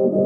Welcome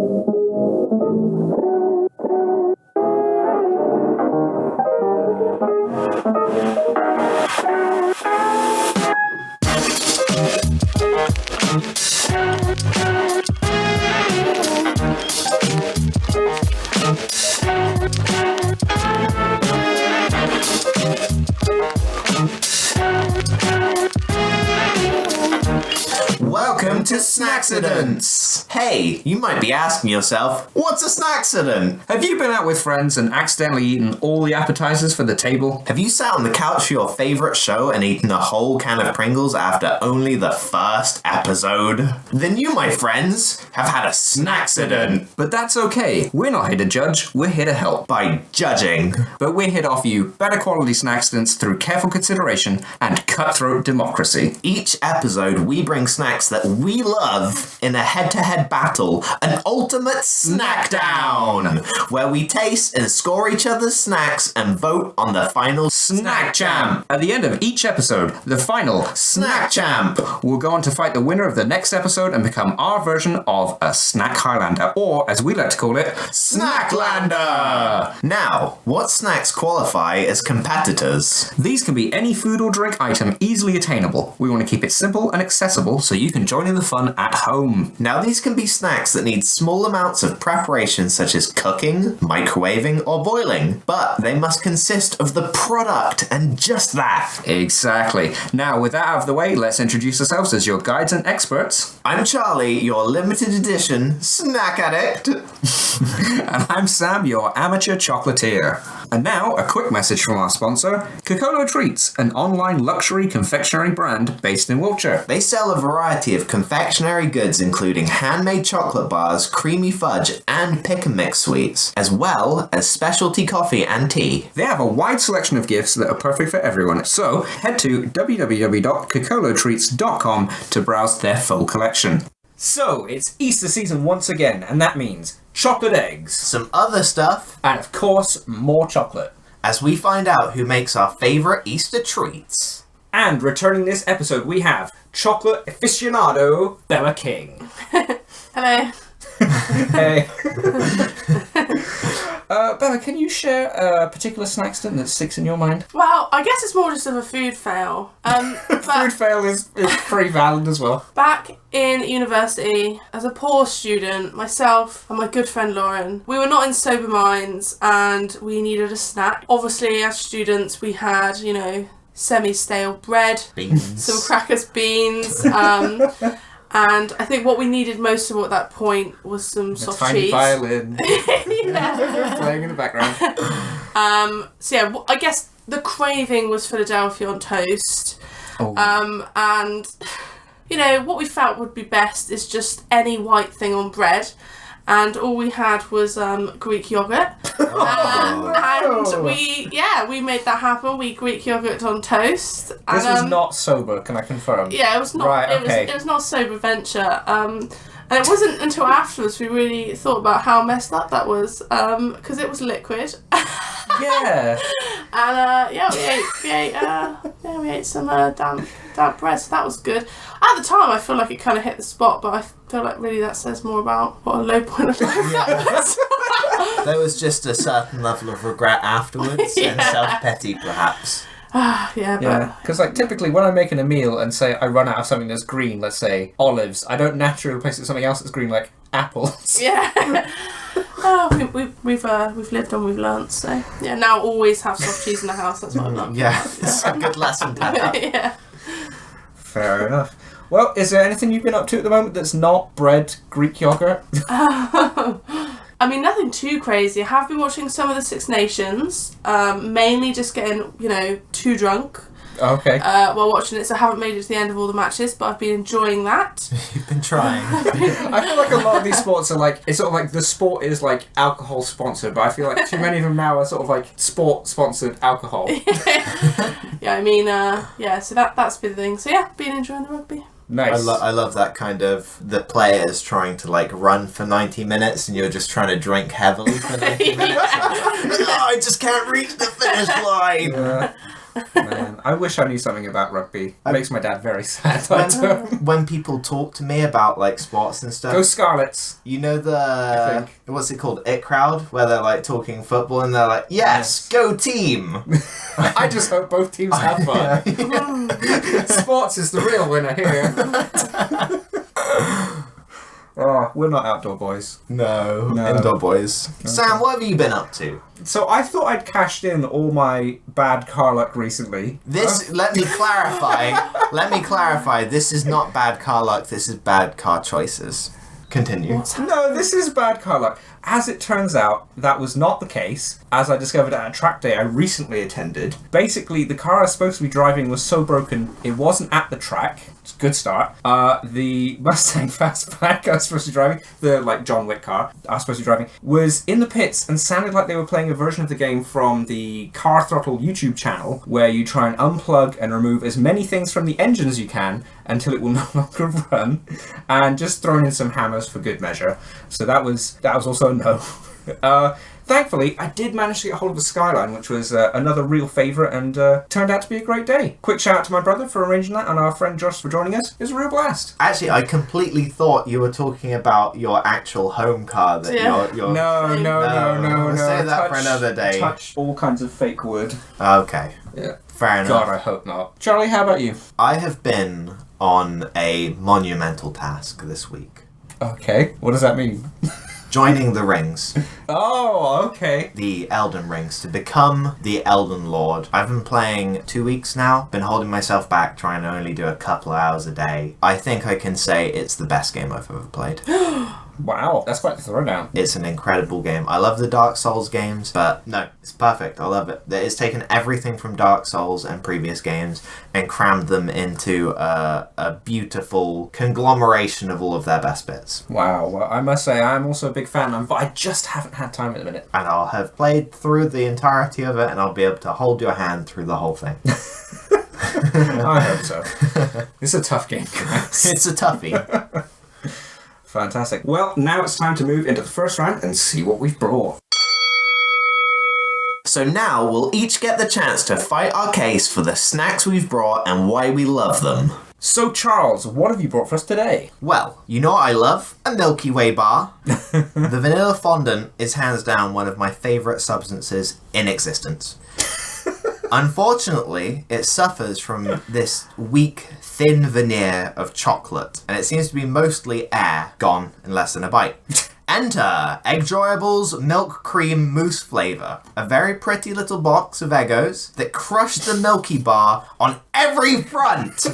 to Snaccidents! Hey, you might be asking yourself, what's a Snaccident? Have you been out with friends and accidentally eaten all the appetizers for the table? Have you sat on the couch for your favourite show and eaten a whole can of Pringles after only the first episode? Then you, my friends, have had a Snaccident. But that's okay. We're not here to judge, we're here to help. By judging. But we're here to offer you better quality Snaccidents through careful consideration and cutthroat democracy. Each episode, we bring snacks that we love in a head-to-head battle, an ultimate Snacc-down, where we taste and score each other's snacks and vote on the final Snack Champ. At the end of each episode, the final Snack Champ will go on to fight the winner of the next episode and become our version of a Snack Highlander, or as we like to call it, Snacklander. Now, what snacks qualify as competitors? These can be any food or drink item easily attainable. We want to keep it simple and accessible so you can join in the fun at home. Now, these can be snacks that need small amounts of preparation, such as cooking, microwaving, or boiling, but they must consist of the product and just that. Exactly. Now, with that out of the way, let's introduce ourselves as your guides and experts. I'm Charlie, your limited edition snack addict. And I'm Sam, your amateur chocolatier. And now, a quick message from our sponsor, Cocolo Treats, an online luxury confectionery brand based in Wiltshire. They sell a variety of confectionery goods including handmade chocolate bars, creamy fudge, and pick-and-mix sweets, as well as specialty coffee and tea. They have a wide selection of gifts that are perfect for everyone, so head to www.cocolotreats.com to browse their full collection. So, it's Easter season once again, and that means chocolate eggs. Some other stuff. And of course, more chocolate. As we find out who makes our favourite Easter treats. And returning this episode, we have chocolate aficionado Bella King. Hello. Hey. Bella, can you share a particular Snaccident that sticks in your mind? Well, I guess it's more just of a food fail. Food fail is pretty valid as well. Back in university, as a poor student, myself and my good friend Lauren, we were not in sober minds and we needed a snack. Obviously, as students, we had, semi-stale bread, beans, some crackers, beans, and I think what we needed most of all at that point was some soft tiny cheese. Violin playing in the background. So yeah, I guess the craving was Philadelphia on toast. Oh. And what we felt would be best is just any white thing on bread. And all we had was Greek yogurt. And we made that happen. We Greek yogurt on toast. This was not sober, can I confirm? Yeah, it was not. Right, okay. It was not a sober venture. And it wasn't until afterwards we really thought about how messed up that was, because it was liquid. Yeah. And we ate some damp bread, so that was good. At the time, I feel like it kind of hit the spot, but I feel like really that says more about what a low point of life that was. There was just a certain level of regret afterwards and self-pity, perhaps. Yeah, because typically when I'm making a meal and say I run out of something that's green, let's say olives, I don't naturally replace it with something else that's green, like apples. Yeah. We've lived and we've learnt, so yeah. Now always have soft cheese in the house. That's what I've learnt. Yeah, it's a good lesson to have. Yeah. Fair enough. Well, is there anything you've been up to at the moment that's not bread, Greek yogurt? I mean, nothing too crazy. I have been watching some of the Six Nations, mainly just getting, too drunk. Okay. While watching it, so I haven't made it to the end of all the matches, but I've been enjoying that. You've been trying. I feel like a lot of these sports are it's sort of like the sport is alcohol sponsored, but I feel like too many of them now are sort of sport sponsored alcohol. Yeah, I mean, so that's been the thing. So yeah, been enjoying the rugby. Nice. I love that kind of the players trying to run for 90 minutes and you're just trying to drink heavily for 90 minutes. Oh, I just can't reach the finish line. Man, I wish I knew something about rugby. It makes my dad very sad. When people talk to me about like sports and stuff, Go Scarlets. you know I think. what's it called, It Crowd, where they're like talking football and they're like, yes. Go team. I just hope both teams have fun. Sports is the real winner here. Oh, we're not outdoor boys. No, indoor boys. Okay. Sam, what have you been up to? So I thought I'd cashed in all my bad car luck recently. Let me clarify. This is not bad car luck. This is bad car choices. Continue. No, this is bad car luck. As it turns out, that was not the case. As I discovered at a track day I recently attended, basically the car I was supposed to be driving was so broken it wasn't at the track. It's a good start. The Mustang Fastback I was supposed to be driving, the like John Wick car I was supposed to be driving, was in the pits and sounded like they were playing a version of the game from the Car Throttle YouTube channel, where you try and unplug and remove as many things from the engine as you can until it will no longer run, and just throwing in some hammers for good measure. So that was also a no. Thankfully, I did manage to get hold of the Skyline, which was another real favourite, and turned out to be a great day. Quick shout out to my brother for arranging that, and our friend Josh for joining us. It was a real blast. Actually, I completely thought you were talking about your actual home car. That your No. We'll save that for another day. Touch all kinds of fake wood. Okay. Yeah. Fair enough. God, I hope not. Charlie, how about you? I have been on a monumental task this week. Okay. What does that mean? Joining the rings. Oh, okay. The Elden Rings, to become the Elden Lord. I've been playing 2 weeks now, been holding myself back, trying to only do a couple of hours a day. I think I can say it's the best game I've ever played. Wow, that's quite the throwdown. It's an incredible game. I love the Dark Souls games, but no, it's perfect. I love it. It's taken everything from Dark Souls and previous games and crammed them into a beautiful conglomeration of all of their best bits. Wow, well, I must say I'm also a big fan, but I just haven't had time at the minute. And I'll have played through the entirety of it, and I'll be able to hold your hand through the whole thing. I hope so. It's a tough game, guys. It's a toughie. Fantastic. Well, now it's time to move into the first round and see what we've brought. So now we'll each get the chance to fight our case for the snacks we've brought and why we love them. So, Charles, what have you brought for us today? Well, you know what I love? A Milky Way bar. The vanilla fondant is hands down one of my favourite substances in existence. Unfortunately, it suffers from this weak, thin veneer of chocolate, and it seems to be mostly air, gone in less than a bite. Enter Egg Joyables Milk Cream Mousse Flavour, a very pretty little box of Eggos that crush the Milky Bar on every front.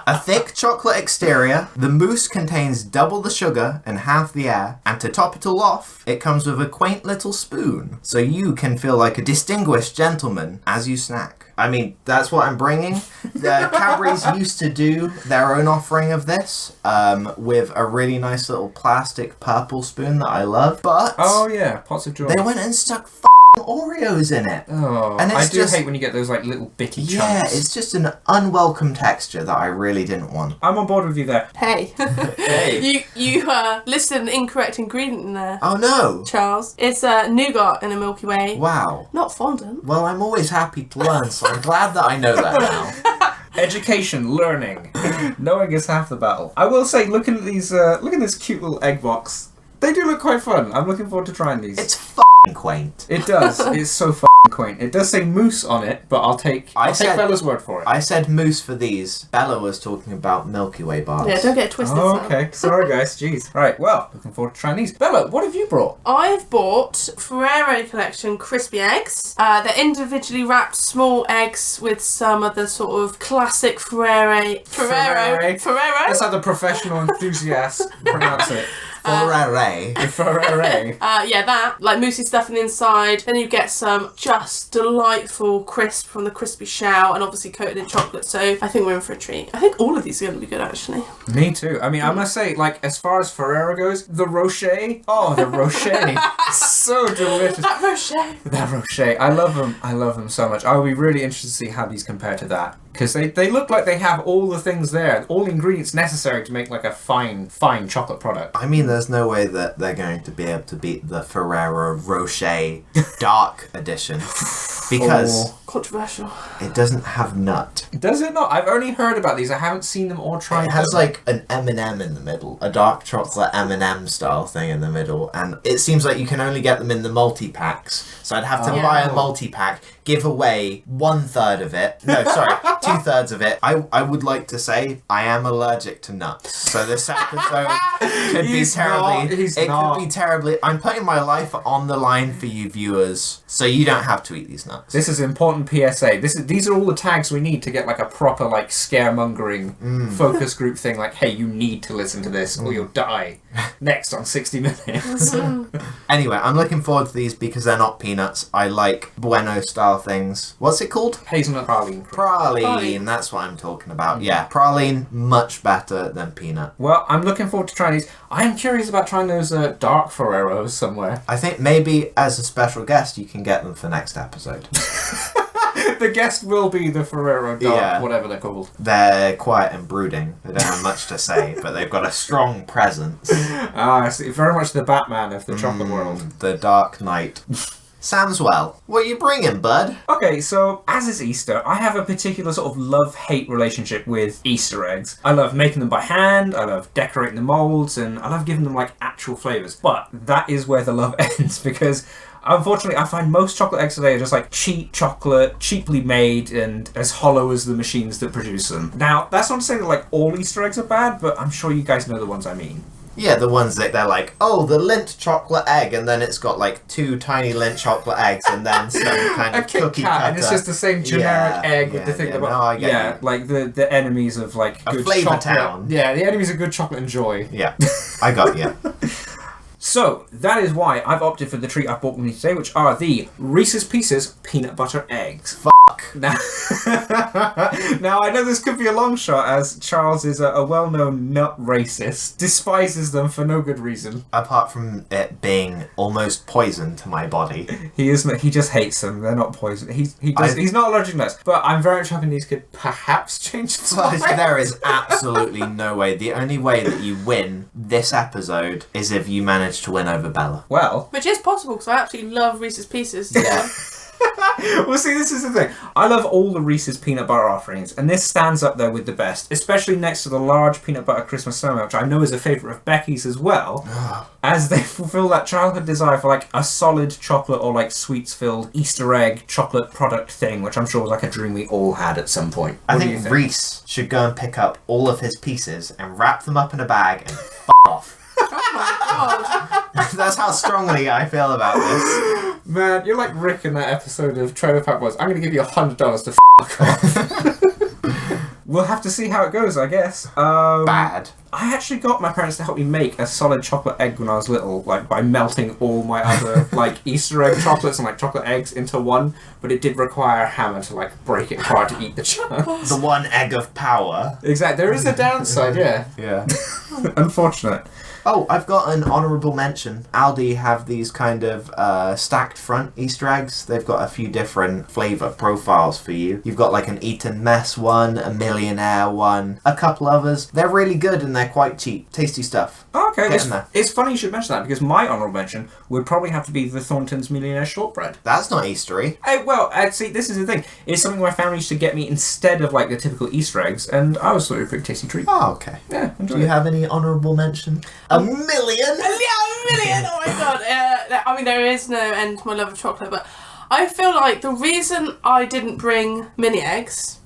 A thick chocolate exterior, the mousse contains double the sugar and half the air, and to top it all off, it comes with a quaint little spoon, so you can feel like a distinguished gentleman as you snack. I mean, that's what I'm bringing. The Cadbury's used to do their own offering of this, with a really nice little plastic purple spoon that I love, but... Oh yeah, Pots of Joy. They went and stuck Oreos in it. Oh, and I do hate when you get those like little bitty chunks. Yeah, it's just an unwelcome texture that I really didn't want. I'm on board with you there. Hey. Hey. You listed an incorrect ingredient in there. Oh no. Charles. It's nougat in a Milky Way. Wow. Not fondant. Well, I'm always happy to learn, so I'm glad that I know that now. Education, learning. Knowing is half the battle. I will say, looking at this cute little egg box, they do look quite fun. I'm looking forward to trying these. It's quaint. It does. It's so quaint. It does say mousse on it, but I'll take Bella's word for it. I said mousse for these. Bella was talking about Milky Way bars. Yeah, don't get twisted. Oh, okay. Sorry, guys. Jeez. Right. Well, looking forward to trying these. Bella, what have you brought? I've bought Ferrero Collection crispy eggs. They're individually wrapped small eggs with some of the sort of classic Ferrero. That's how the professional enthusiast pronounce it. Ferrero. Yeah, that. Like moussey stuff on the inside. Then you get some just delightful crisp from the crispy shell and obviously coated in chocolate. So I think we're in for a treat. I think all of these are going to be good, actually. Me too. I mean, I must say, like, as far as Ferrero goes, the Rocher. Oh, the Rocher. So delicious. That Rocher. That Rocher. I love them. I love them so much. I will be really interested to see how these compare to that. Because they look like they have all the things there, all the ingredients necessary to make like a fine chocolate product. I mean, there's no way that they're going to be able to beat the Ferrero Rocher Dark Edition. Because controversial. it doesn't have nut. Does it not? I've only heard about these. I haven't seen them or tried It has them. like an M&M in the middle, a dark chocolate M&M style thing in the middle, and it seems like you can only get them in the multi-packs. So I'd have to buy a multi-pack, give away 1/3 of it. No, sorry, 2/3 of it. I would like to say I am allergic to nuts. So this episode could be terribly. I'm putting my life on the line for you viewers, so you don't have to eat these nuts. This is important PSA. These are all the tags we need to get like a proper like scaremongering focus group thing. Like, hey, you need to listen to this or you'll die. Next on 60 Minutes. Anyway, I'm looking forward to these because they're not peanuts. I like Bueno style things. What's it called? Hazelnut praline. Praline. That's what I'm talking about. Yeah, praline much better than peanut. Well, I'm looking forward to trying these. I am curious about trying those dark Ferreros somewhere. I think maybe as a special guest you can get them for next episode. The guest will be the Ferrero Dark, whatever they're called. They're quiet and brooding. They don't have much to say, but they've got a strong presence. I see. Very much the Batman of the chocolate world. The Dark Knight. Samswell, what are you bringing, bud? Okay, so as it's Easter, I have a particular sort of love-hate relationship with Easter eggs. I love making them by hand, I love decorating the molds, and I love giving them like actual flavours. But that is where the love ends, because unfortunately, I find most chocolate eggs today are just like cheap chocolate, cheaply made, and as hollow as the machines that produce them. Now, that's not to say that like all Easter eggs are bad, but I'm sure you guys know the ones I mean. Yeah, the ones that they're like, oh, the Lindt chocolate egg, and then it's got like 2 tiny Lindt chocolate eggs, and then some kind of cookie cutter. And it's just the same generic egg with the thing about. No, I get you. Like the enemies of like a good Flavor chocolate. Town. Yeah, the enemies of good chocolate and joy. Yeah, I got you. So, that is why I've opted for the treat I've bought with me today, which are the Reese's Pieces Peanut Butter Eggs. Fuck. Now, I know this could be a long shot, as Charles is a well-known nut racist, despises them for no good reason. Apart from it being almost poison to my body. He just hates them. They're not poison. He's not allergic to nuts. But I'm very much hoping these could perhaps change the life. There is absolutely no way. The only way that you win this episode is if you manage to win over Bella. Well, which is possible because I absolutely love Reese's Pieces. Yeah. Well, see, this is the thing. I love all the Reese's peanut butter offerings, and this stands up there with the best, especially next to the large peanut butter Christmas snowman, which I know is a favourite of Becky's as well, as they fulfil that childhood desire for like a solid chocolate or like sweets-filled Easter egg chocolate product thing, which I'm sure was like a dream we all had at some point. I think Reese should go and pick up all of his pieces and wrap them up in a bag and off. Oh my god. That's how strongly I feel about this. Man, you're like Rick in that episode of Trailer Park Boys. I'm going to give you $100 to fuck off. We'll have to see how it goes, I guess. Bad. I actually got my parents to help me make a solid chocolate egg when I was little, like by melting all my other like Easter egg chocolates and like chocolate eggs into one, but it did require a hammer to like break it apart to eat the chunks. The one egg of power. Exactly. There is a downside, yeah. Yeah. Unfortunate. Oh, I've got an honourable mention. Aldi have these kind of stacked front Easter eggs. They've got a few different flavour profiles for you. You've got like an Eton Mess one, a Millionaire one, a couple others. They're really good and they're quite cheap. Tasty stuff. Oh, okay, Get in there. it's funny you should mention that, because my honourable mention would probably have to be the Thornton's Millionaire Shortbread. That's not Eastery. See, this is the thing. It's something my family used to get me instead of like the typical Easter eggs, and I was thought it was a pretty tasty treat. Oh, okay. Yeah, enjoy Do you have any honourable mention? A million? Yeah, a million! Oh my god. I mean, there is no end to my love of chocolate, but I feel like the reason I didn't bring mini eggs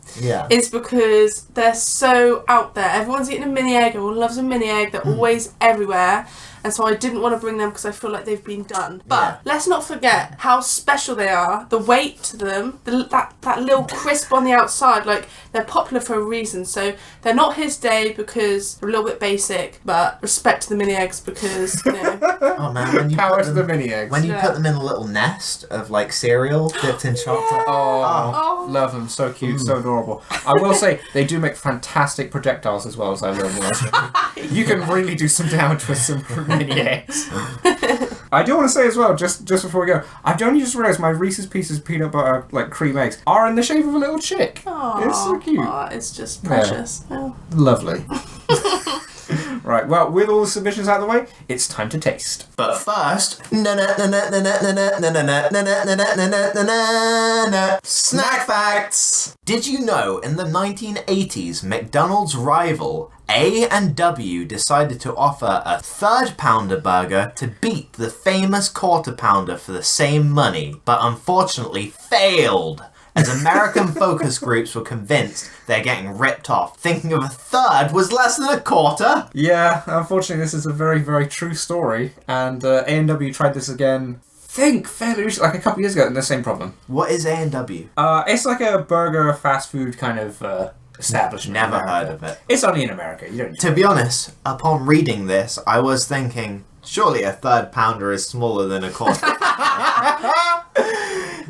is because they're so out there. Everyone's eating a mini egg, everyone loves a mini egg, they're always everywhere. And so I didn't want to bring them because I feel like they've been done. But let's not forget how special they are, the weight to them, that little crisp on the outside. Like, they're popular for a reason. So they're not his day because they're a little bit basic, but respect to the mini eggs because, you know. Oh man, when you Power to the mini eggs. When you put them in a little nest of like cereal dipped in chocolate. Oh, love them. So cute, so adorable. I will say, they do make fantastic projectiles as well, as I learned when I was little. You can really do some damage with some mini eggs. I do want to say as well, just before we go, I've only just realised my Reese's Pieces peanut butter like cream eggs are in the shape of a little chick. Aww, it's so cute. It's just precious. Yeah. Lovely. Right, well, with all the submissions out of the way, it's time to taste. But first, snack facts. Did you know in the 1980s, McDonald's rival A&W decided to offer a third pounder burger to beat the famous quarter pounder for the same money, but unfortunately failed, as American focus groups were convinced they're getting ripped off. Thinking of a third was less than a quarter. Yeah, unfortunately this is a very, very true story, and A&W tried this again, fairly recently, like a couple years ago, and the same problem. What is A&W? It's like a burger fast food kind of establishment. Never heard of it. It's only in America. You don't. To be honest, upon reading this, I was thinking, surely a third pounder is smaller than a quarter.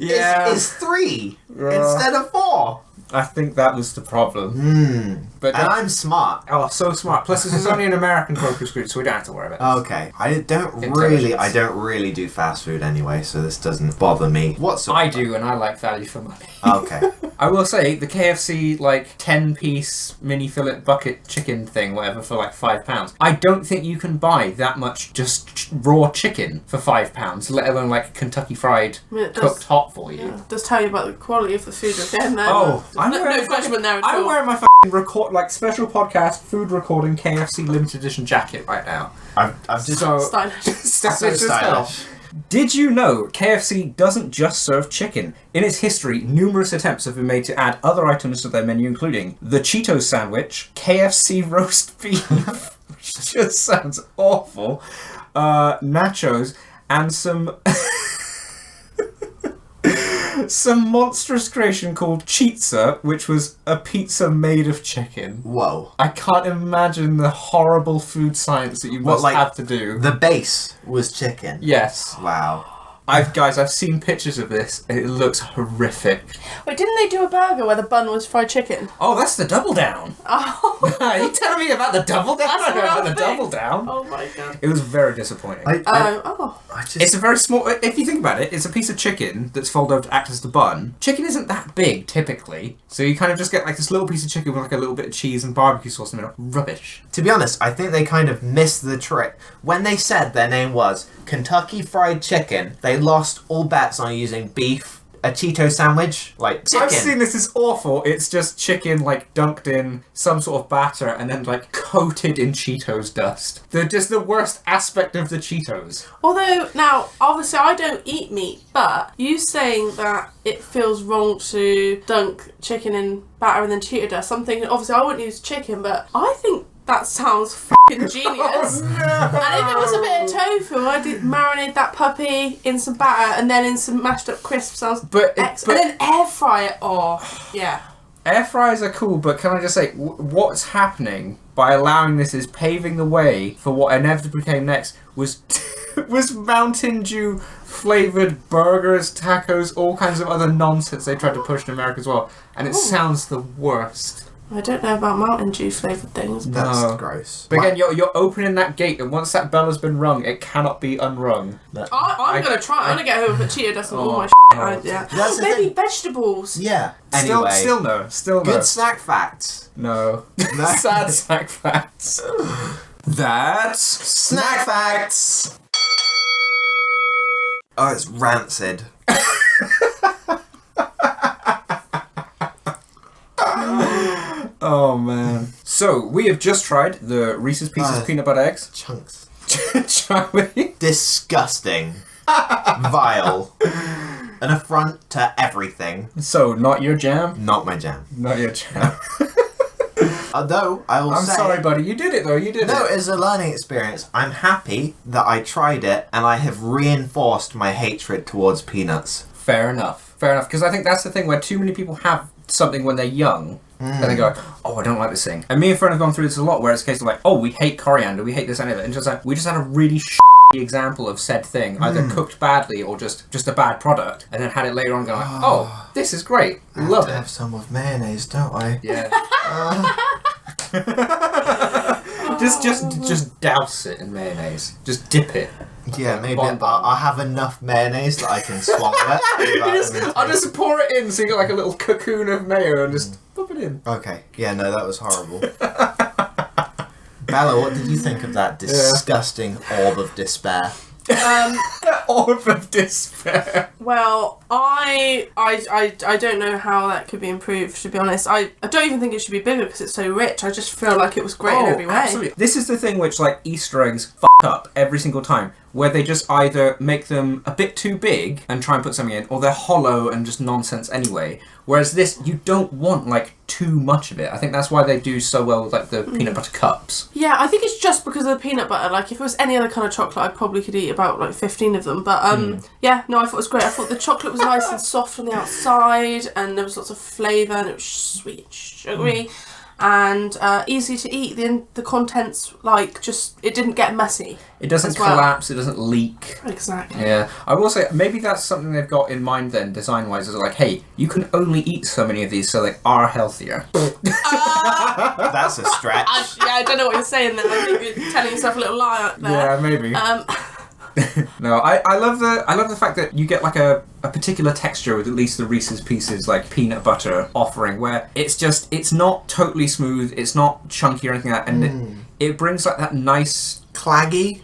Yeah. It's 3 instead of 4. I think that was the problem. But And I'm smart. oh, so smart. Plus, this is only an American focus group, so we don't have to worry about it. Okay, I don't Intelligence. really do fast food anyway, so this doesn't bother me whatsoever. I do, and I like value for money. Okay. I will say, the KFC, 10-piece mini fillet bucket chicken thing, whatever, for £5. I don't think you can buy that much just raw chicken for £5, let alone, Kentucky Fried cooked hot for you. Yeah, does tell you about the quality of the food again there. Oh, I'm no wearing judgment there at I'm all. wearing my special podcast food recording KFC limited edition jacket right now. I've just... So Stylish. stylish as hell. Did you know KFC doesn't just serve chicken? In its history, numerous attempts have been made to add other items to their menu, including the Cheetos sandwich, KFC roast beef, which just sounds awful, nachos, and some monstrous creation called Chizza, which was a pizza made of chicken. Whoa. I can't imagine the horrible food science that you must have to do. The base was chicken? Yes. Wow. I've seen pictures of this, and it looks horrific. Wait, didn't they do a burger where the bun was fried chicken? Oh, that's the double down. Oh. Are you telling me about the double down? That's I don't know about what the I double down. Oh my god. It was very disappointing. It's a very small... If you think about it, it's a piece of chicken that's folded over to act as the bun. Chicken isn't that big, typically. So you kind of just get this little piece of chicken with a little bit of cheese and barbecue sauce in the middle. Rubbish. To be honest, I think they kind of missed the trick. When they said their name was Kentucky Fried Chicken, they lost all bets on using beef, a Cheeto sandwich, chicken. I've seen this is awful. It's just chicken dunked in some sort of batter and then coated in Cheetos dust. They're just the worst aspect of the Cheetos. Although, now, obviously I don't eat meat, but you saying that it feels wrong to dunk chicken in batter and then Cheeto dust, something, obviously I wouldn't use chicken, but I think that sounds fucking genius. Oh, no. And if it was a bit of tofu, I'd marinate that puppy in some batter and then in some mashed up crisps. Sounds excellent. And then air fry it. Oh, yeah. Air fryers are cool, but can I just say, what's happening by allowing this is paving the way for what inevitably came next was Mountain Dew flavoured burgers, tacos, all kinds of other nonsense they tried to push in America as well. And it sounds the worst. I don't know about Mountain Dew flavoured things. That's gross. But again, you're opening that gate, and once that bell has been rung, it cannot be unrung. I'm going to try. I'm going to get home and put Cheeto dust on all my shit. Yeah. Maybe vegetables. Yeah. Anyway. Still no. Good snack facts. No. Sad snack facts. That's snack facts. Oh, it's rancid. Oh man. So, we have just tried the Reese's Pieces peanut butter eggs. Chunks. Charlie. Disgusting. Vile. An affront to everything. So, not your jam? Not my jam. Not your jam. Although, I will say... I'm sorry, buddy. You did it, though. You did it. No, it's a learning experience. I'm happy that I tried it, and I have reinforced my hatred towards peanuts. Fair enough. Because I think that's the thing where too many people have something when they're young, and they go, oh, I don't like this thing. And me and Fern have gone through this a lot, where it's a case of oh, we hate coriander, we hate this and that, and just we just had a really example of said thing, either cooked badly or just a bad product, and then had it later on going oh, this is great, love it. I have some with mayonnaise, don't I? Yeah. Just douse it in mayonnaise. Just dip it. Yeah, maybe I'll have enough mayonnaise that I can swallow it. I'll just pour it in so you get a little cocoon of mayo and just pop it in. Okay. Yeah, no, that was horrible. Bella, what did you think of that disgusting orb of despair? Orb of despair. Well, I don't know how that could be improved, to be honest. I don't even think it should be bigger because it's so rich. I just feel like it was great in every way. Absolutely. This is the thing which, like, Easter eggs up every single time, where they just either make them a bit too big and try and put something in, or they're hollow and just nonsense anyway. Whereas this, you don't want, like, too much of it. I think that's why they do so well with, like, the peanut butter cups. Yeah, I think it's just because of the peanut butter. Like, if it was any other kind of chocolate, I probably could eat about, like, 15 of them. But, yeah, no, I thought it was great. I thought the chocolate was nice and soft on the outside, and there was lots of flavour, and it was sweet and sugary. And easy to eat. The contents, like, just, it didn't get messy. It doesn't collapse, it doesn't leak. Exactly. Yeah. I will say, maybe that's something they've got in mind then, design-wise, is like, hey, you can only eat so many of these so they are healthier. That's a stretch. I don't know what you're saying there. I think you're telling yourself a little lie out there. Yeah, maybe. No, I love the fact that you get like a particular texture with at least the Reese's Pieces like peanut butter offering, where it's not totally smooth, it's not chunky or anything like that, and it brings like that nice claggy.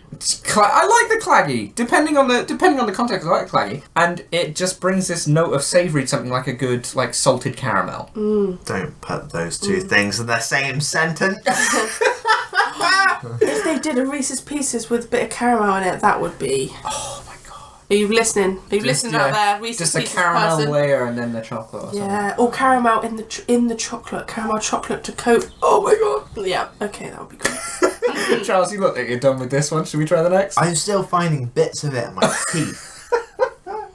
I like the claggy, depending on the context. I like claggy, and it just brings this note of savoury to something like a good like salted caramel. Don't put those two things in the same sentence. If they did a Reese's Pieces with a bit of caramel in it, that would be... Oh my god. Are you listening? Are you listening out there, Reese's Pieces? Just a caramel layer and then the chocolate or something. Yeah, or caramel in the chocolate. Caramel chocolate to coat. Oh my god. Yeah, okay, that would be great. Charles, you look like you're done with this one. Should we try the next? I'm still finding bits of it in my teeth.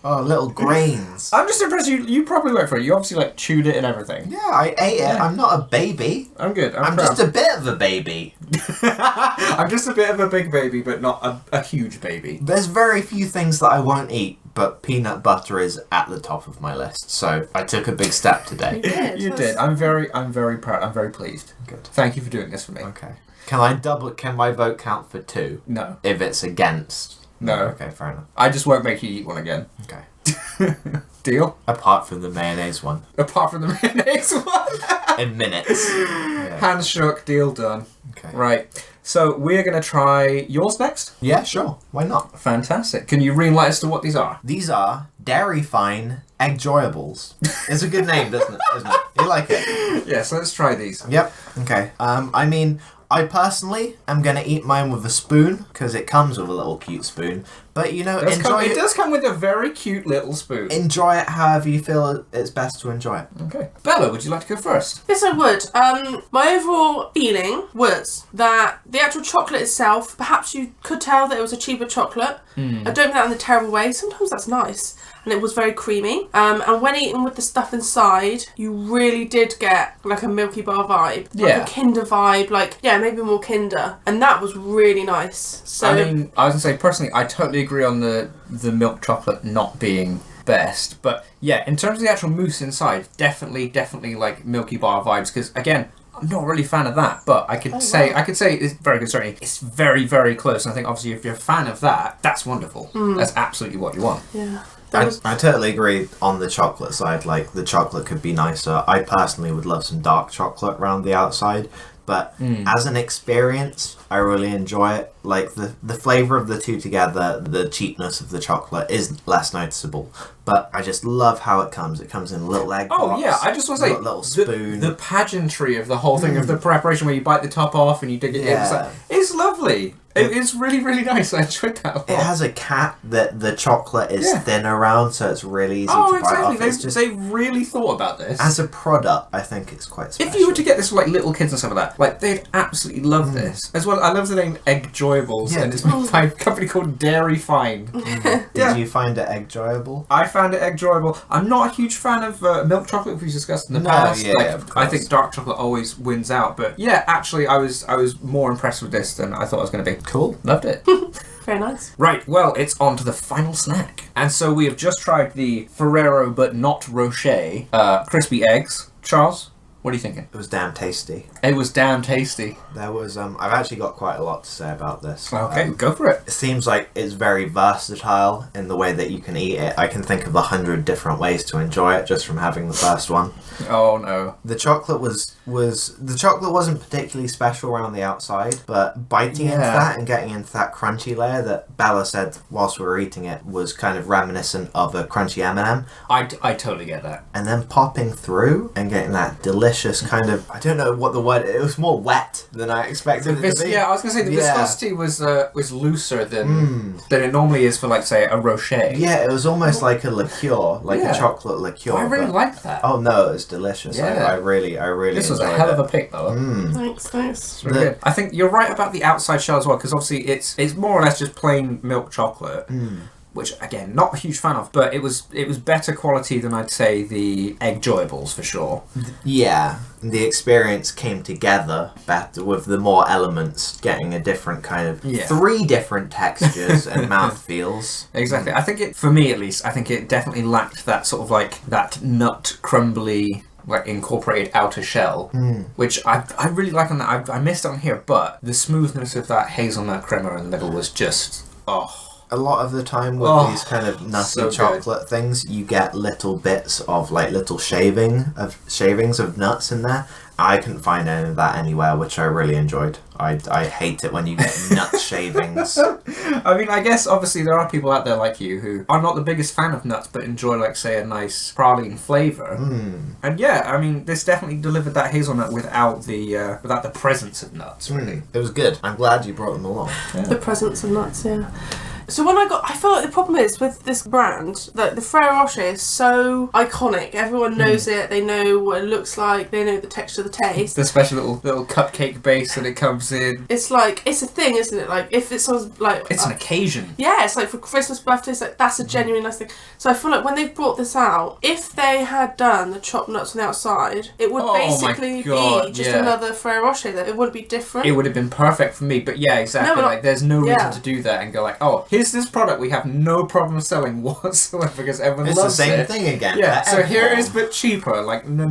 Oh, little grains. I'm just impressed you probably went for it. You obviously like chewed it and everything. Yeah, I ate it. I'm not a baby. I'm good. I'm just a bit of a baby. I'm just a bit of a big baby, but not a huge baby. There's very few things that I won't eat, but peanut butter is at the top of my list. So I took a big step today. You did. I'm very proud. I'm very pleased. Good. Thank you for doing this for me. Okay. Can my vote count for 2? No. If it's against. No. Okay, fair enough. I just won't make you eat one again. Okay. Deal? Apart from the mayonnaise one. Apart from the mayonnaise one. In minutes. Yeah. Hands shook, deal done. Okay. Right. So we're going to try yours next? Yeah, sure. Why not? Fantastic. Can you re-enlighten us to what these are? These are Dairy Fine Egg-joyables. It's a good name, isn't it? You like it? Yes, let's try these. Yep. Okay. I mean, I personally am going to eat mine with a spoon, because it comes with a little cute spoon. But, you know, It does come with a very cute little spoon. Enjoy it however you feel it's best to enjoy it. Okay. Bella, would you like to go first? Yes, I would. My overall feeling was that the actual chocolate itself, perhaps you could tell that it was a cheaper chocolate. I don't mean that in a terrible way. Sometimes that's nice. And it was very creamy. And when eaten with the stuff inside, you really did get like a Milky Bar vibe. Like a Kinder vibe. Like, yeah, maybe more Kinder. And that was really nice. So I mean, I was going to say, personally, I totally agree on the milk chocolate not being best. But yeah, in terms of the actual mousse inside, definitely like Milky Bar vibes. Because again, I'm not really a fan of that, but I could say it's very good. Certainly, it's very, very close. And I think obviously if you're a fan of that, that's wonderful. That's absolutely what you want. Yeah. I totally agree on the chocolate side. Like, the chocolate could be nicer. I personally would love some dark chocolate around the outside. But as an experience, I really enjoy it. Like, the flavour of the two together, the cheapness of the chocolate is less noticeable. But I just love how it comes. It comes in a little egg box. Oh, yeah, I just want to say, little spoon. The pageantry of the whole thing, of the preparation where you bite the top off and you dig it in. It's lovely. It's really, really nice. I enjoyed that a lot. It has a cap that the chocolate is thin around, so it's really easy to bite off. They really thought about this. As a product, I think it's quite special. If you were to get this for like little kids and stuff like that, like they'd absolutely love this. As well, I love the name Egg-joyables, and it's made by a company called Dairy Fine. Did you find it egg-joyable? I found it egg-joyable. I'm not a huge fan of milk chocolate, which we discussed in the past. I think dark chocolate always wins out. But yeah, actually, I was more impressed with this than I thought I was going to be. Cool. Loved it. Very nice. Right, well, it's on to the final snack. And so we have just tried the Ferrero but not Rocher crispy eggs. Charles, What are you thinking? It was damn tasty. It was damn tasty. There was, I've actually got quite a lot to say about this. Okay, go for it. It seems like it's very versatile in the way that you can eat it. I can think of 100 different ways to enjoy it just from having the first one. Oh no. The chocolate the chocolate wasn't particularly special around the outside, but biting into that and getting into that crunchy layer that Bella said whilst we were eating it was kind of reminiscent of a crunchy M&M. I totally get that. And then popping through and getting that delicious kind of, I don't know what the word, it was more wet than I expected it to be. Yeah, I was going to say the viscosity was looser than it normally is for, like, say, a Rocher. Yeah, it was almost like a liqueur, like a chocolate liqueur. I really liked that. Oh no, it was delicious. Yeah. I really This was a hell of a pick, though. Thanks. It's really good. I think you're right about the outside shell as well, because obviously it's more or less just plain milk chocolate. Which, again, not a huge fan of, but it was better quality than I'd say the Egg Joyables for sure. Yeah, the experience came together better with the more elements, getting a different kind of 3 different textures and mouthfeels. Exactly. I think for me at least, I think it definitely lacked that sort of like that nut crumbly, like incorporated outer shell, which I really like on that. I missed it on here, but the smoothness of that hazelnut crema in the middle was just A lot of the time with these kind of nutty chocolate things, you get little bits of like little shavings of nuts in there. I couldn't find any of that anywhere, which I really enjoyed. I hate it when you get nut shavings. I mean, I guess obviously there are people out there like you who are not the biggest fan of nuts, but enjoy, like, say, a nice praline flavour. And yeah, I mean, this definitely delivered that hazelnut without the presence of nuts, really. It was good. I'm glad you brought them along. Yeah. The presence of nuts, yeah. So when I feel like the problem is with this brand that the Ferrero Rocher is so iconic. Everyone knows it. They know what it looks like. They know the texture, the taste. The special little cupcake base that it comes in. It's like, it's a thing, isn't it? Like, if it's like... It's an occasion. Yeah, it's like for Christmas, birthdays, like, that's a genuine nice thing. So I feel like when they've brought this out, if they had done the chopped nuts on the outside, it would basically be just another Ferrero Rocher. That it wouldn't be different. It would have been perfect for me, but yeah, exactly. Like, there's no reason to do that and go like, oh, here's this product we have no problem selling whatsoever because everyone loves it. It's the same thing again. Yeah, so here it is, but cheaper. Like, no.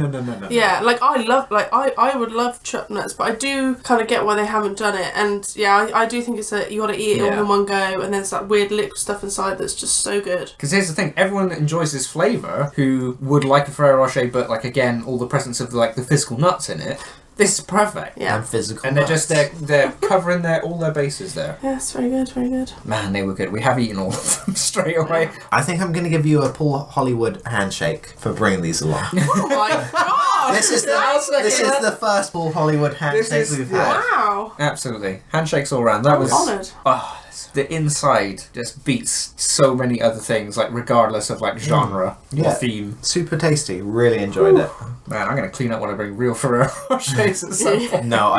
Yeah, like, I would love chopped nuts, but I do kind of get why they haven't done it. And yeah, I do think it's you got to eat it all in one go, and then there's that weird liquid stuff inside that's just so good. Because here's the thing, everyone that enjoys this flavour who would like a Ferrero Rocher, but like again, all the presence of like the physical nuts in it. This is perfect. Yeah. And physical and nuts. they're covering all their bases there. Yes, very good, very good. Man, they were good. We have eaten all of them straight away. I think I'm going to give you a Paul Hollywood handshake for bringing these along. Oh my god! This is the first Paul Hollywood handshake we've had. Wow. Absolutely. Handshakes all around. That was honoured. Oh, the inside just beats so many other things, like regardless of like genre or theme. Super tasty. Really enjoyed it. Man, I'm gonna clean up when I bring real Ferrero Rochers at some point. No,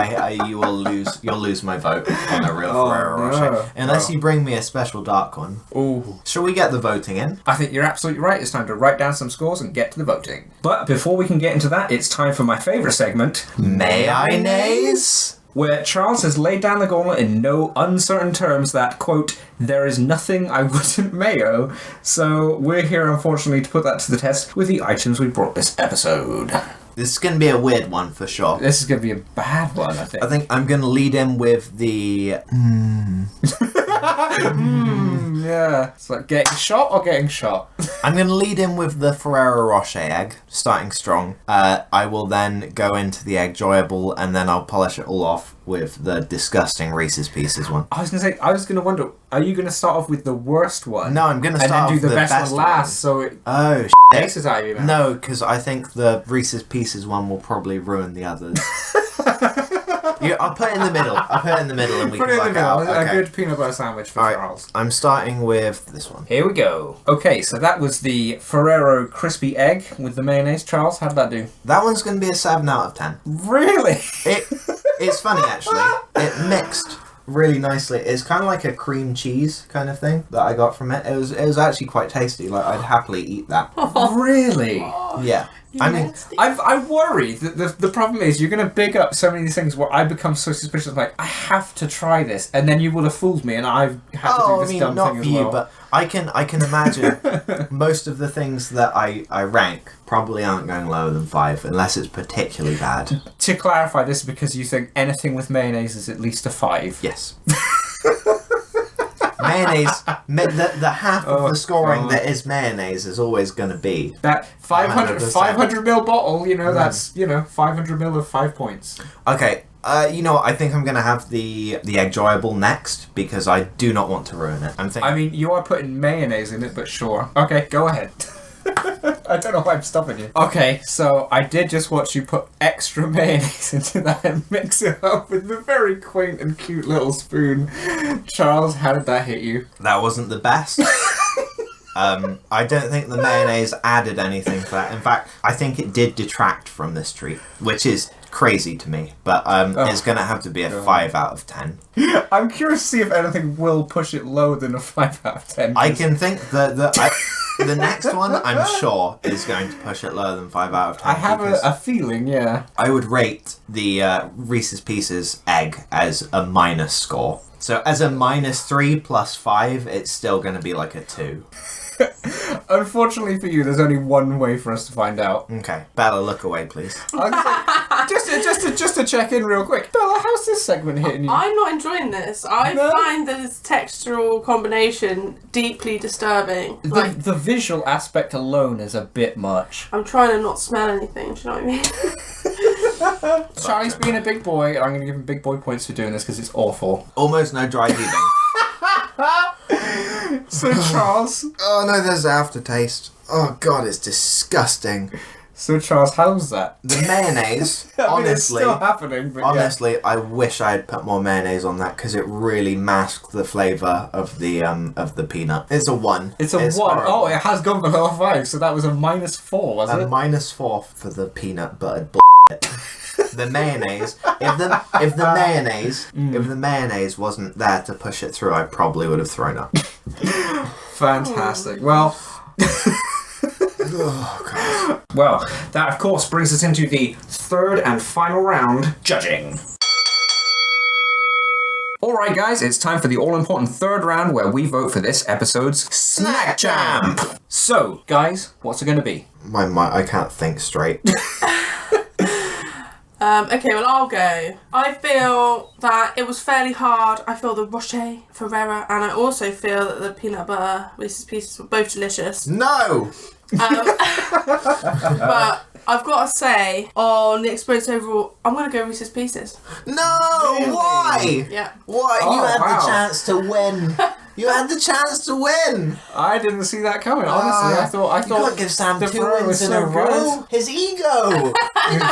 you'll lose my vote on a real Ferrero Rocher. Unless you bring me a special dark one. Ooh. Shall we get the voting in? I think you're absolutely right. It's time to write down some scores and get to the voting. But before we can get into that, it's time for my favourite segment, Mayonnaise? Where Charles has laid down the gauntlet in no uncertain terms that, quote, there is nothing I wouldn't mayo. So we're here, unfortunately, to put that to the test with the items we brought this episode. This is going to be a weird one for sure. This is going to be a bad one, I think. I think I'm going to lead in with the... Yeah. It's like getting shot or getting shot. I'm going to lead in with the Ferrero Rocher egg, starting strong. I will then go into the Egg Joyable, and then I'll polish it all off with the disgusting Reese's Pieces one. I was going to wonder, are you going to start off with the worst one? No, I'm going to start off and then do with the best one last, so it takes out of you, man. No, because I think the Reese's Pieces one will probably ruin the others. I'll put it in the middle. And we put can it in the middle. work out. A good peanut butter sandwich for Charles. I'm starting with this one. Here we go. Okay, so that was the Ferrero Crispy Egg with the mayonnaise. Charles, how did that do? That one's going to be a 7 out of 10. Really? It's funny, actually. It mixed really nicely. It's kind of like a cream cheese kind of thing that I got from it. It was actually quite tasty. Like, I'd happily eat that. Really? Oh, Yeah. I mean, nasty. I worry that the problem is you're going to big up so many of these things where I become so suspicious. Like, I have to try this, and then you will have fooled me, and I've had to do this dumb not thing for as well. you, but I can imagine most of the things that I rank probably aren't going lower than 5 unless it's particularly bad. To clarify, this is because you think anything with mayonnaise is at least a 5. Yes. Mayonnaise, the half of the scoring that is mayonnaise is always going to be That 500 100%. ml bottle, that's 500 ml of 5 points. Okay. You know what? I think I'm going to have the Egg-Joyable next because I do not want to ruin it. I mean, you are putting mayonnaise in it, but sure. Okay, go ahead. I don't know why I'm stopping you. Okay, so I did just watch you put extra mayonnaise into that and mix it up with the very quaint and cute little spoon. Charles, how did that hit you? That wasn't the best. I don't think the mayonnaise added anything for that. In fact, I think it did detract from this treat, which is crazy to me. But it's going to have to be a 5 out of 10. I'm curious to see if anything will push it lower than a 5 out of 10. I can think that the next one, I'm sure, is going to push it lower than 5 out of 10. I have a feeling, yeah. I would rate the Reese's Pieces egg as a minus score. So as a -3 plus 5, it's still going to be like a 2. Unfortunately for you, there's only one way for us to find out. Okay, Bella, look away, please. Just to check in real quick. Bella, how's this segment hitting you? I'm not enjoying this. I find this textural combination deeply disturbing. The visual aspect alone is a bit much. I'm trying to not smell anything, do you know what I mean? Charlie's being a big boy, and I'm going to give him big boy points for doing this because it's awful. Almost no dry heaving. So Charles... Oh no, there's aftertaste. Oh god, it's disgusting. So Charles, how was that? The mayonnaise, I mean, honestly, it's still happening, but honestly, I wish I had put more mayonnaise on that because it really masked the flavour of the peanut. It's a 1. It's a 1. horrible. Oh, it has gone below a 5, so that was a -4, was A it? -4 for the peanut buttered The mayonnaise. If the mayonnaise wasn't there to push it through, I probably would have thrown up. Fantastic. Well. Oh, God. Well, that of course brings us into the third and final round, judging. Alright guys, it's time for the all-important third round where we vote for this episode's Snack Jam! So, guys, what's it going to be? I can't think straight. Okay, well, I'll go. I feel that it was fairly hard. I feel the Rocher, Ferrero, and I also feel that the peanut butter Reese's Pieces were both delicious. No! But I've got to say, on the experience overall, I'm going to go Reese's Pieces. No! Why? Yeah. Why? Oh, You had wow. the chance to win. You had the chance to win. I didn't see that coming, honestly. I thought You can't give Sam the 2 Ferrero wins was in so a row. His ego. His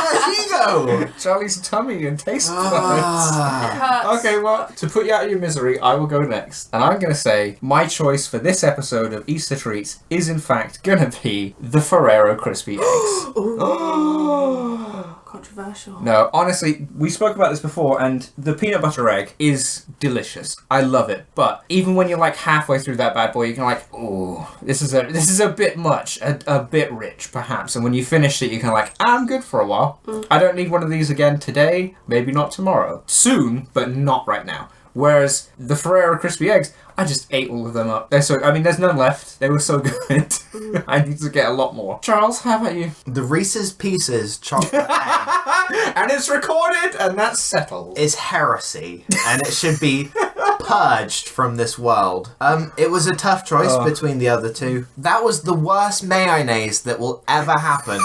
ego. Charlie's tummy and taste buds. Ah. Hurts. Okay, well, to put you out of your misery, I will go next. And I'm going to say my choice for this episode of Easter Treats is, in fact, going to be the Ferrero Crispy Eggs. Controversial. No, honestly, we spoke about this before, and the peanut butter egg is delicious. I love it. But even when you're like halfway through that bad boy, you're kind of like, oh, this is a bit much, a bit rich, perhaps. And when you finish it, you're kind of like, I'm good for a while. I don't need one of these again today, maybe not tomorrow. Soon, but not right now. Whereas the Ferrero Crispy Eggs, I just ate all of them up. There's none left. They were so good. I need to get a lot more. Charles, how about you? The Reese's Pieces chocolate egg And it's recorded, and that's settled. is heresy, and it should be purged from this world. It was a tough choice between the other two. That was the worst mayonnaise that will ever happen.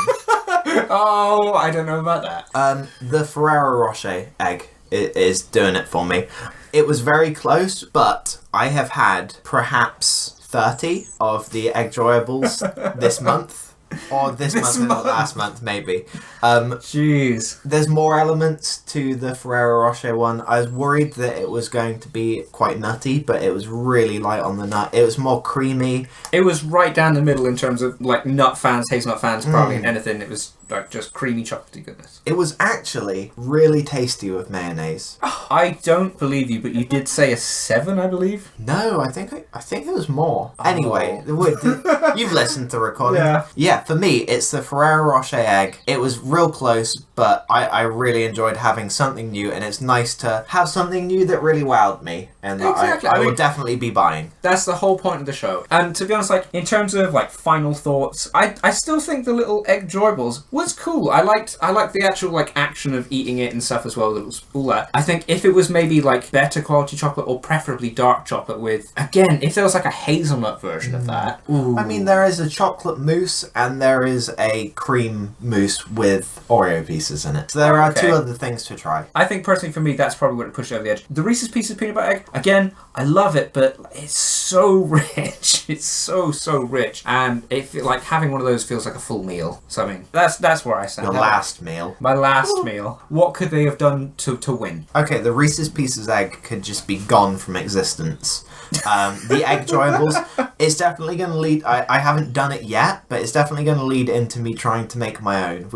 Oh, I don't know about that. The Ferrero Rocher egg is doing it for me. It was very close, but I have had perhaps 30 of the Egg-Joyables this month. Or this month and the last month, maybe. Jeez. There's more elements to the Ferrero Rocher one. I was worried that it was going to be quite nutty, but it was really light on the nut. It was more creamy. It was right down the middle in terms of like nut fans, hazelnut fans, probably anything. It was like just creamy chocolatey goodness. It was actually really tasty with mayonnaise. I don't believe you, but you did say a 7, I believe. No, I think it was more. Anyway, you've listened to the recording. Yeah, for me, it's the Ferrero Rocher Egg. It was real close, but I really enjoyed having something new, and it's nice to have something new that really wowed me, and Exactly. I would definitely be buying. That's the whole point of the show. And to be honest, like, in terms of, like, final thoughts, I still think the little egg joybles was cool. I liked the actual, like, action of eating it and stuff as well. It was all that. I think if it was maybe, like, better quality chocolate or preferably dark chocolate with, again, if there was, like, a hazelnut version of that. Ooh. I mean, there is a chocolate mousse and there is a cream mousse with Oreo pieces in it. So there are two other things to try. I think personally for me, that's probably what it pushed over the edge. The Reese's Pieces peanut butter egg, again, I love it, but it's so rich. It's so rich, and it feel like having one of those feels like a full meal. So I mean, that's where I stand. Your last meal. My last meal. What could they have done to win? Okay, the Reese's Pieces egg could just be gone from existence. The egg joyables, it's definitely going to lead. I haven't done it yet, but it's definitely going to lead into me trying to make my own.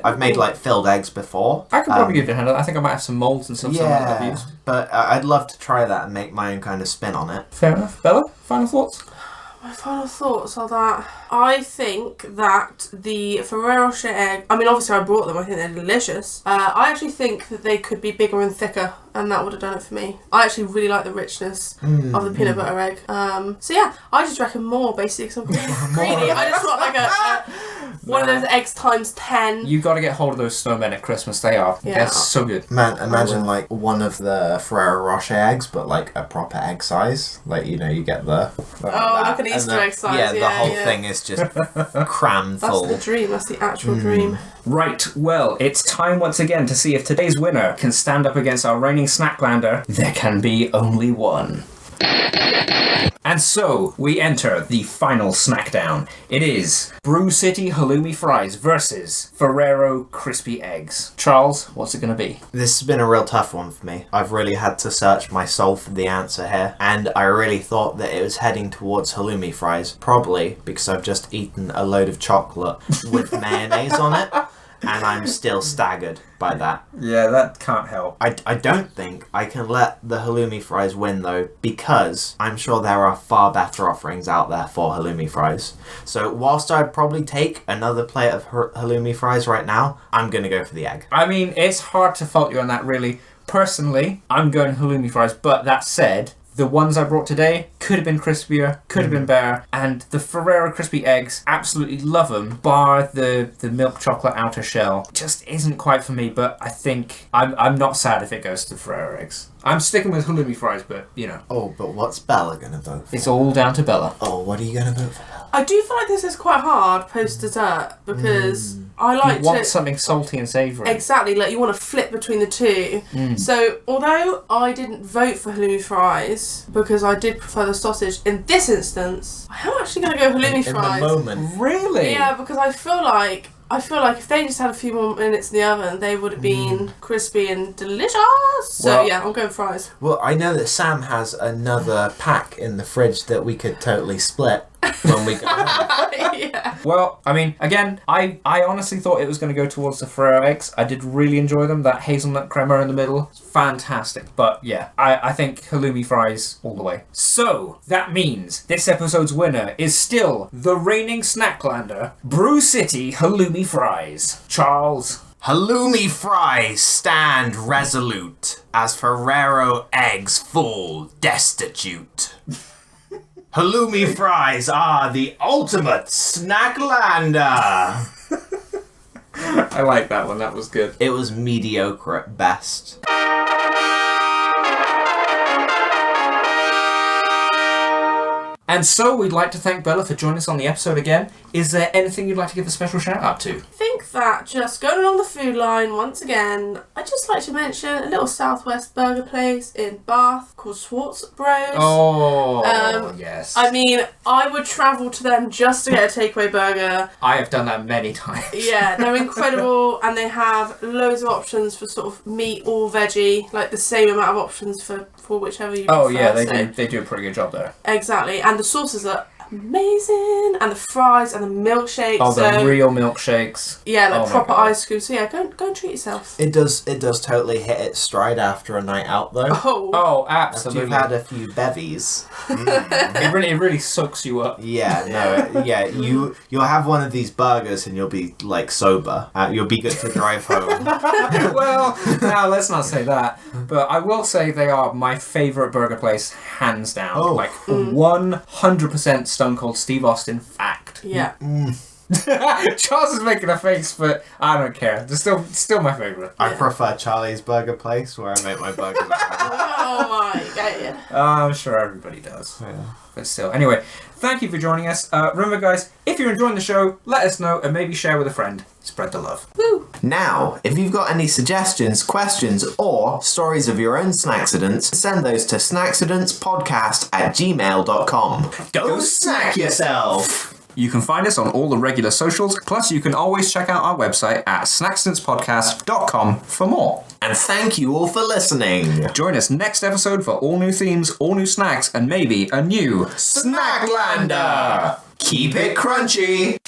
I've made like filled eggs before. I could probably give it a hand. I think I might have some molds and stuff. Yeah, I've used. but I'd love to try that and make my own kind of spin on it. Fair enough. Bella, final thoughts? My final thoughts are that I think that the Ferrero Rocher Egg, I mean, obviously I brought them, I think they're delicious. I actually think that they could be bigger and thicker, and that would have done it for me. I actually really like the richness of the peanut butter egg. So yeah, I just reckon more, basically, because I'm greedy. I just want like one of those eggs times 10. You got to get hold of those snowmen at Christmas. They are. Yeah. They're so good. Man, imagine like one of the Ferrero Rocher eggs, but like a proper egg size. Like, you know, you get the... like an Easter egg size. Yeah, the whole thing is just crammed full. That's the dream. That's the actual dream. Right, well, it's time once again to see if today's winner can stand up against our reigning Snacklander. There can be only one. And so, we enter the final Snacc-down. It is Brew City Halloumi Fries versus Ferrero Crispy Eggs. Charles, what's it going to be? This has been a real tough one for me. I've really had to search my soul for the answer here, and I really thought that it was heading towards halloumi fries, probably because I've just eaten a load of chocolate with mayonnaise on it, and I'm still staggered by that. Yeah, that can't help. I don't think I can let the halloumi fries win, though, because I'm sure there are far better offerings out there for halloumi fries. So whilst I'd probably take another plate of halloumi fries right now, I'm going to go for the egg. I mean, it's hard to fault you on that, really. Personally, I'm going halloumi fries, but that said, the ones I brought today could have been crispier, could have been better, and the Ferrero Crispy Eggs, absolutely love them, bar the milk chocolate outer shell. Just isn't quite for me, but I think I'm not sad if it goes to Ferrero Eggs. I'm sticking with halloumi fries, but, you know. Oh, but what's Bella going to vote for? It's all down to Bella. Oh, what are you going to vote for? I do feel like this is quite hard post-dessert, because I like You want something salty and savoury. Exactly, like you want to flip between the two. So, although I didn't vote for halloumi fries, because I did prefer the sausage, in this instance, I am actually going to go halloumi fries. In the moment. Really? Yeah, because I feel like if they just had a few more minutes in the oven, they would have been crispy and delicious. So Well- yeah, I'm going fries. Well, I know that Sam has another pack in the fridge that we could totally split when we go home. Yeah. Well, I mean, again, I honestly thought it was going to go towards the Ferrero Eggs. I did really enjoy them. That hazelnut crema in the middle, fantastic. But yeah, I think halloumi fries all the way. So, that means this episode's winner is still the reigning Snacklander, Brew City Halloumi Fries. Charles. Halloumi fries stand resolute as Ferrero eggs fall destitute. Halloumi fries are the ultimate Snacklander. I like that one, that was good. It was mediocre at best. And so we'd like to thank Bella for joining us on the episode again. Is there anything you'd like to give a special shout out to? I think that just going along the food line once again, I'd just like to mention a little Southwest burger place in Bath called Schwartz Bros. Oh, yes. I mean, I would travel to them just to get a takeaway burger. I have done that many times. Yeah, they're incredible, and they have loads of options for sort of meat or veggie, like the same amount of options for whichever you prefer. Oh yeah, so- they do a pretty good job there. Exactly, and the sauces are amazing. And the fries and the milkshakes. Oh, the real milkshakes. Yeah, like Oh my proper God. ice cream. So yeah, go and treat yourself. It does totally hit its stride after a night out, though. Oh, After absolutely. you've had a few bevies. It really soaks you up. Yeah, no, you'll have one of these burgers and you'll be like sober. You'll be good to drive home. Well, now let's not say that. But I will say they are my favourite burger place, hands down. Oh. Like 100% Stone Cold Steve Austin fact. Yeah. Charles is making a face, but I don't care. They're still my favourite. I prefer Charlie's Burger Place, where I make my burgers. Oh my god. I'm sure everybody does. Yeah. But still. Anyway, thank you for joining us. Remember, guys, if you're enjoying the show, let us know and maybe share with a friend. Spread the love. Woo. Now, if you've got any suggestions, questions, or stories of your own Snaccidents, send those to snaccidentspodcast@gmail.com. Go snack yourself! You can find us on all the regular socials, plus you can always check out our website at snaccidentspodcast.com for more. And thank you all for listening. Join us next episode for all new themes, all new snacks, and maybe a new Snacklander! Keep it crunchy!